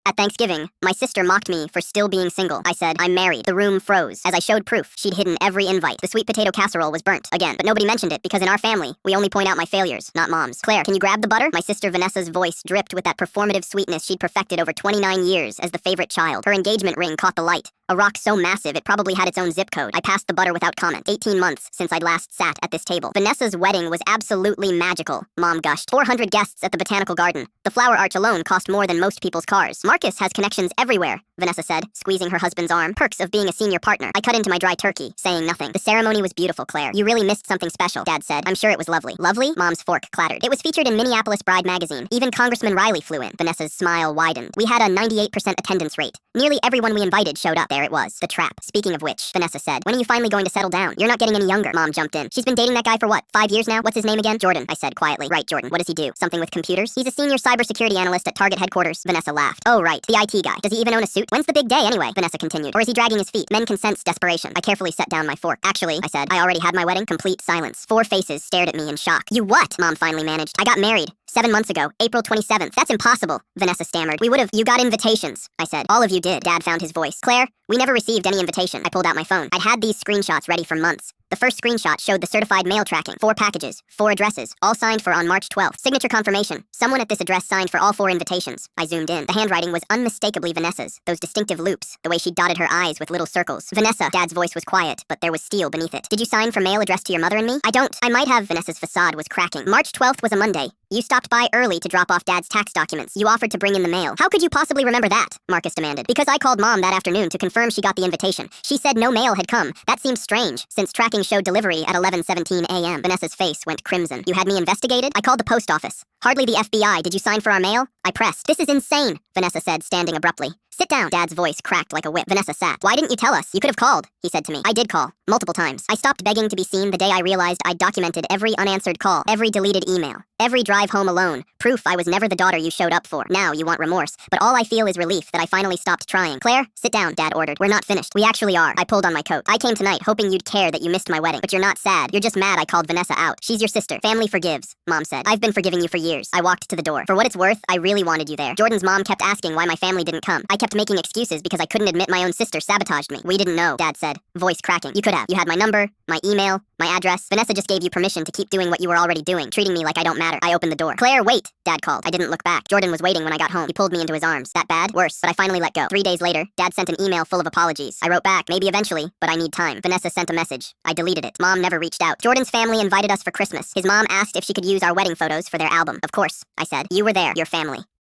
At Thanksgiving, my sister mocked me for still being single. I said, I'm married. The room froze. As I showed proof, she'd hidden every invite. The sweet potato casserole was burnt. Again, but nobody mentioned it because in our family, we only point out my failures, not mom's. Claire, can you grab the butter? My sister Vanessa's voice dripped with that performative sweetness she'd perfected over 29 years as the favorite child. Her engagement ring caught the light. A rock so massive it probably had its own zip code. I passed the butter without comment. 18 months since I'd last sat at this table. Vanessa's wedding was absolutely magical, Mom gushed. 400 guests at the botanical garden. The flower arch alone cost more than most people's cars. Marcus has connections everywhere, Vanessa said, squeezing her husband's arm. Perks of being a senior partner. I cut into my dry turkey, saying nothing. The ceremony was beautiful, Claire. You really missed something special, Dad said. I'm sure it was lovely. Lovely? Mom's fork clattered. It was featured in Minneapolis Bride magazine. Even Congressman Riley flew in. Vanessa's smile widened. We had a 98% attendance rate. Nearly everyone we invited showed up. There it was. The trap. Speaking of which, Vanessa said, when are you finally going to settle down? You're not getting any younger. Mom jumped in. She's been dating that guy for what, 5 years now? What's his name again? Jordan, I said quietly. Right, Jordan. What does he do? Something with computers? He's a senior cybersecurity analyst at Target headquarters. Vanessa laughed. Oh, right. The IT guy. Does he even own a suit? When's the big day anyway? Vanessa continued. Or is he dragging his feet? Men can sense desperation. I carefully set down my fork. Actually, I said, I already had my wedding. Complete silence. 4 faces stared at me in shock. You what? Mom finally managed. I got married 7 months ago, April 27th. That's impossible, Vanessa stammered. You got invitations, I said. All of you did. Dad found his voice. Claire, we never received any invitation. I pulled out my phone. I'd had these screenshots ready for months. The first screenshot showed the certified mail tracking. 4 packages, 4 addresses, all signed for on March 12th. Signature confirmation. Someone at this address signed for all 4 invitations. I zoomed in. The handwriting was unmistakably Vanessa's. Those distinctive loops, the way she dotted her I's with little circles. Vanessa, Dad's voice was quiet, but there was steel beneath it. Did you sign for mail addressed to your mother and me? I don't. I might have. Vanessa's facade was cracking. March 12th was a Monday. You stopped by early to drop off Dad's tax documents. You offered to bring in the mail. How could you possibly remember that? Marcus demanded. Because I called Mom that afternoon to confirm she got the invitation. She said no mail had come. That seems strange, since tracking showed delivery at 11:17 a.m. Vanessa's face went crimson. You had me investigated? I called the post office. Hardly the FBI. Did you sign for our mail? I pressed. This is insane, Vanessa said, standing abruptly. Sit down. Dad's voice cracked like a whip. Vanessa sat. Why didn't you tell us? You could have called, he said to me. I did call. Multiple times. I stopped begging to be seen the day I realized I'd documented every unanswered call, every deleted email, every drive home alone. Proof I was never the daughter you showed up for. Now you want remorse. But all I feel is relief that I finally stopped trying. Claire, sit down, Dad ordered. We're not finished. We actually are. I pulled on my coat. I came tonight hoping you'd care that you missed my wedding. But you're not sad. You're just mad I called Vanessa out. She's your sister. Family forgives, Mom said. I've been forgiving you for years. I walked to the door. For what it's worth, I really wanted you there. Jordan's mom kept asking why my family didn't come. I kept making excuses because I couldn't admit my own sister sabotaged me. We didn't know, Dad said, voice cracking. You could have. You had my number, my email, my address. Vanessa just gave you permission to keep doing what you were already doing, treating me like I don't matter. I opened the door. Claire, wait, Dad called. I didn't look back. Jordan was waiting when I got home. He pulled me into his arms. That bad? Worse, but I finally let go. 3 days later, Dad sent an email full of apologies. I wrote back, maybe eventually, but I need time. Vanessa sent a message. I deleted it. Mom never reached out. Jordan's family invited us for Christmas. His mom asked if she could use our wedding photos for their album. Of course, I said. You were there, your family.